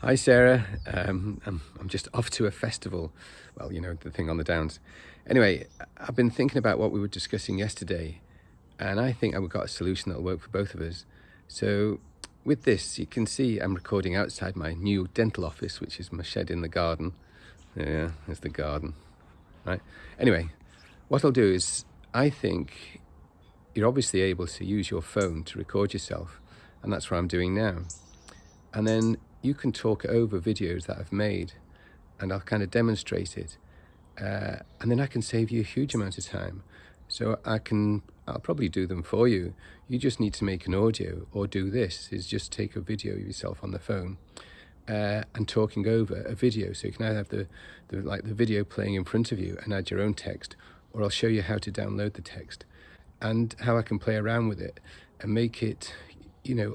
Hi Sarah, I'm just off to a festival. Well, you know, the thing on the Downs. Anyway, I've been thinking about what we were discussing yesterday, and I think I've got a solution that'll work for both of us. So, with this, you can see I'm recording outside my new dental office, which is my shed in the garden. Yeah, there's the garden, right? Anyway, what I'll do is, I think you're obviously able to use your phone to record yourself, and that's what I'm doing now. And then you can talk over videos that I've made, and I'll kind of demonstrate it. And then I can save you a huge amount of time. So I'll probably do them for you. You just need to make an audio, or do this, is just take a video of yourself on the phone and talking over a video. So you can either have the video playing in front of you and add your own text, or I'll show you how to download the text and how I can play around with it and make it,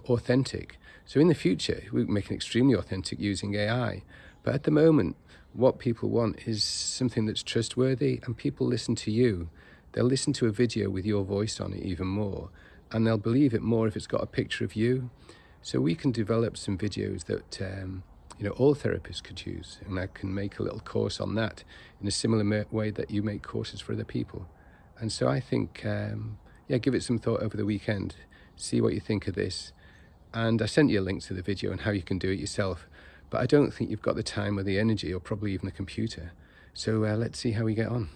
authentic. So in the future, we can make it extremely authentic using AI. But at the moment, what people want is something that's trustworthy, and people listen to you. They'll listen to a video with your voice on it even more, and they'll believe it more if it's got a picture of you. So we can develop some videos that all therapists could use, and I can make a little course on that in a similar way that you make courses for other people. And so I think, give it some thought over the weekend. See what you think of this. And I sent you a link to the video and how you can do it yourself. But I don't think you've got the time or the energy, or probably even the computer. So let's see how we get on.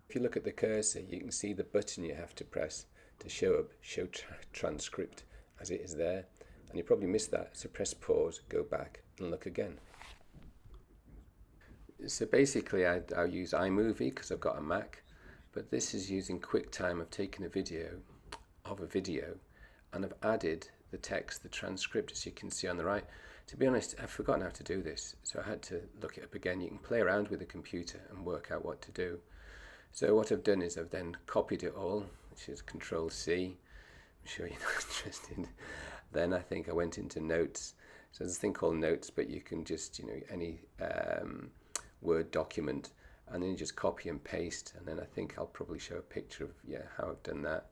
If you look at the cursor, you can see the button you have to press to show transcript as it is there. And you probably missed that. So press pause, go back and look again. So basically I'll use iMovie because I've got a Mac. But this is using QuickTime. I've taken a video of a video and I've added the text, the transcript, as you can see on the right. To be honest, I've forgotten how to do this, so I had to look it up again. You can play around with the computer and work out what to do. So what I've done is I've then copied it all, which is Control C. I'm sure you're not interested. Then I think I went into Notes. So there's a thing called Notes, but you can just, any Word document, and then you just copy and paste. And then I think I'll probably show a picture of how I've done that,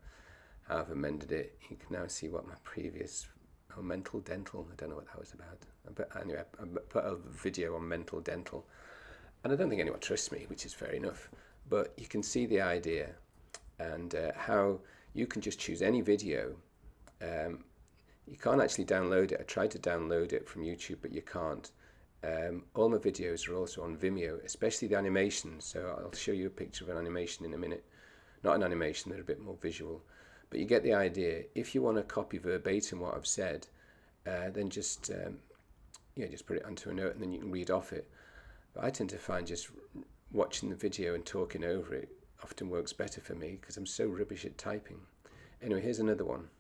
how I've amended it. You can now see what my previous mental dental, I don't know what that was about, but anyway, I put a video on mental dental, and I don't think anyone trusts me, which is fair enough, but you can see the idea, and how you can just choose any video. You can't actually download it. I tried to download it from YouTube, but you can't. All my videos are also on Vimeo, especially the animations, so I'll show you a picture of an animation in a minute. Not an animation, they're a bit more visual. But you get the idea. If you want to copy verbatim what I've said, then just put it onto a note and then you can read off it. But I tend to find just watching the video and talking over it often works better for me because I'm so rubbish at typing. Anyway, here's another one.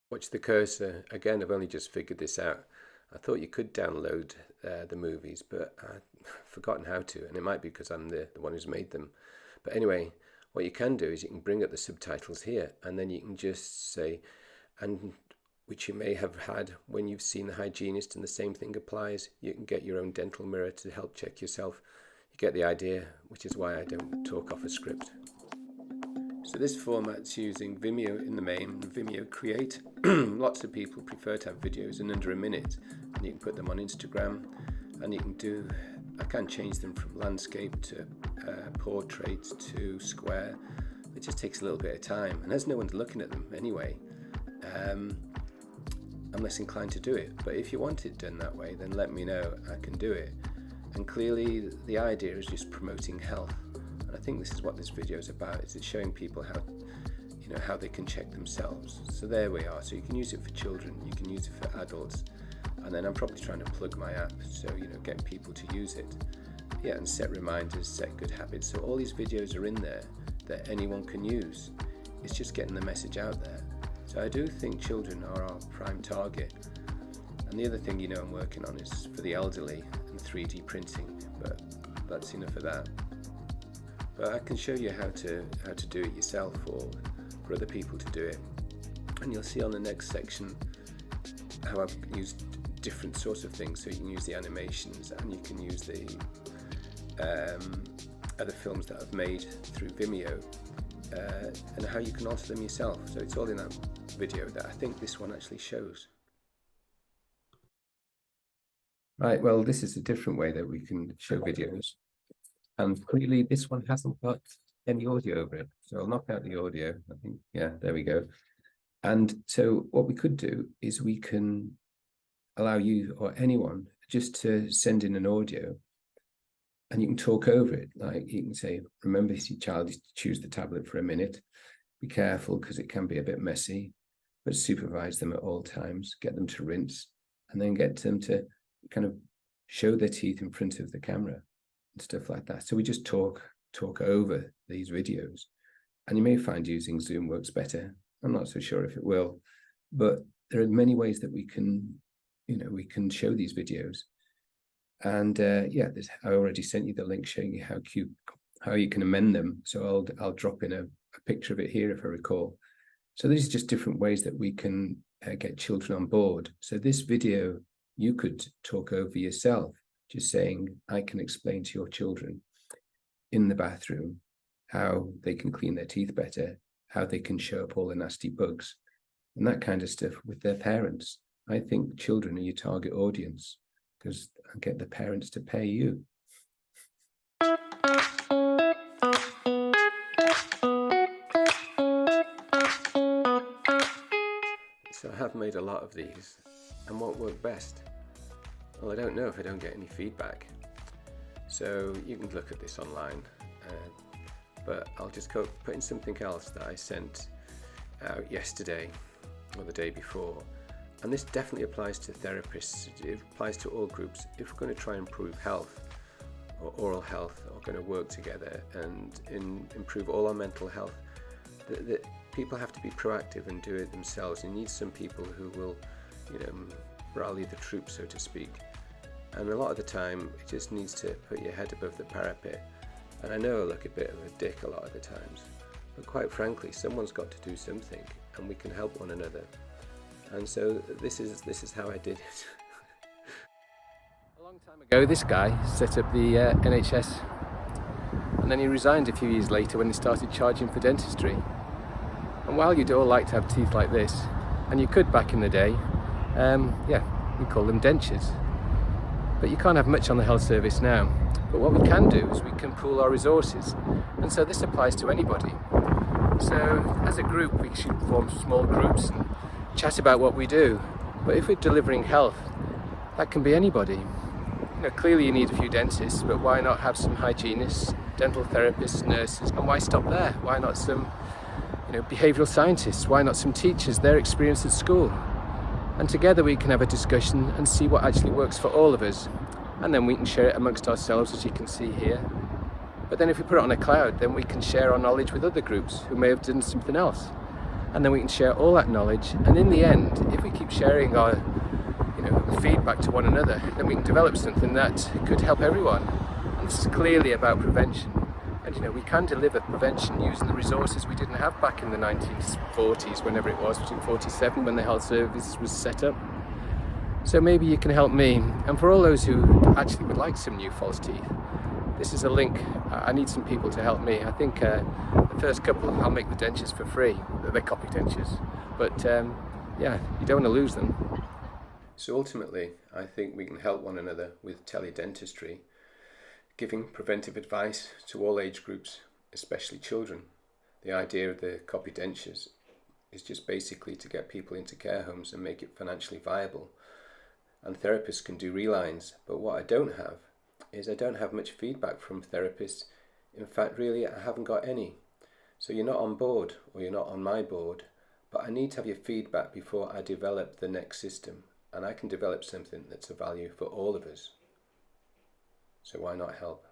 Watch the cursor. Again, I've only just figured this out. I thought you could download the movies, but I've forgotten how to, and it might be because I'm the one who's made them. But anyway, what you can do is you can bring up the subtitles here, and then you can just say, and which you may have had when you've seen the hygienist, and the same thing applies. You can get your own dental mirror to help check yourself. You get the idea, which is why I don't talk off a script. So this format's using Vimeo in the main, Vimeo Create. Lots of people prefer to have videos in under a minute, and you can put them on Instagram, and you can I can change them from landscape to portrait to square. It just takes a little bit of time, and as no one's looking at them anyway, I'm less inclined to do it. But if you want it done that way, then let me know. I can do it. And clearly the idea is just promoting health, and I think this is what this video is about. Is it's showing people how they can check themselves. So there we are. So you can use it for children, you can use it for adults. And then I'm probably trying to plug my app, so get people to use it. And set reminders, set good habits. So all these videos are in there that anyone can use. It's just getting the message out there. So I do think children are our prime target. And the other thing I'm working on is for the elderly and 3D printing, but that's enough of that. But I can show you how to do it yourself, or for other people to do it. And you'll see on the next section how I've used different sorts of things. So you can use the animations, and you can use the other films that I've made through Vimeo, and how you can alter them yourself. So it's all in that video that I think this one actually shows. Right, well, this is a different way that we can show videos. And clearly this one hasn't got any audio over it. So I'll knock out the audio. I think, yeah, there we go. And so what we could do is we can allow you or anyone just to send in an audio and you can talk over it. Like you can say, remember your child is to choose the tablet for a minute. Be careful because it can be a bit messy, but supervise them at all times, get them to rinse, and then get them to kind of show their teeth in front of the camera and stuff like that. So we just talk over these videos. And you may find using Zoom works better. I'm not so sure if it will, but there are many ways that we can, we can show these videos. And yeah, I already sent you the link showing you how you can amend them. So I'll drop in a picture of it here if I recall. So these are just different ways that we can get children on board. So this video, you could talk over yourself, just saying, I can explain to your children in the bathroom how they can clean their teeth better, how they can show up all the nasty bugs, and that kind of stuff with their parents. I think children are your target audience because I get the parents to pay you. So I have made a lot of these, and what worked best? Well, I don't know if I don't get any feedback. So you can look at this online, but I'll just put in something else that I sent out yesterday or the day before. And this definitely applies to therapists, it applies to all groups. If we're going to try and improve health or oral health, or going to work together and improve all our mental health, that people have to be proactive and do it themselves. You need some people who will, rally the troops, so to speak. And a lot of the time, it just needs to put your head above the parapet. And I know I look a bit of a dick a lot of the times, but quite frankly, someone's got to do something, and we can help one another. And so this is how I did it. A long time ago, this guy set up the NHS, and then he resigned a few years later when they started charging for dentistry. And while you'd all like to have teeth like this, and you could back in the day, we call them dentures. But you can't have much on the health service now. But what we can do is we can pool our resources. And so this applies to anybody. So as a group, we should form small groups and chat about what we do. But if we're delivering health, that can be anybody. Clearly you need a few dentists, but why not have some hygienists, dental therapists, nurses, and why stop there? Why not some behavioural scientists? Why not some teachers, their experience at school? And together we can have a discussion and see what actually works for all of us. And then we can share it amongst ourselves, as you can see here. But then if we put it on a cloud, then we can share our knowledge with other groups who may have done something else. And then we can share all that knowledge. And in the end, if we keep sharing our feedback to one another, then we can develop something that could help everyone. And this is clearly about prevention. And we can deliver prevention using the resources we didn't have back in the 1940s, whenever it was, between 47 when the health service was set up. So maybe you can help me. And for all those who actually would like some new false teeth, this is a link. I need some people to help me. I think the first couple, I'll make the dentures for free. They're copy dentures. But you don't want to lose them. So ultimately, I think we can help one another with teledentistry, giving preventive advice to all age groups, especially children. The idea of the copy dentures is just basically to get people into care homes and make it financially viable. And therapists can do relines, but what I don't have is I don't have much feedback from therapists. In fact, really, I haven't got any. So you're not on board, or you're not on my board, but I need to have your feedback before I develop the next system. And I can develop something that's of value for all of us. So why not help?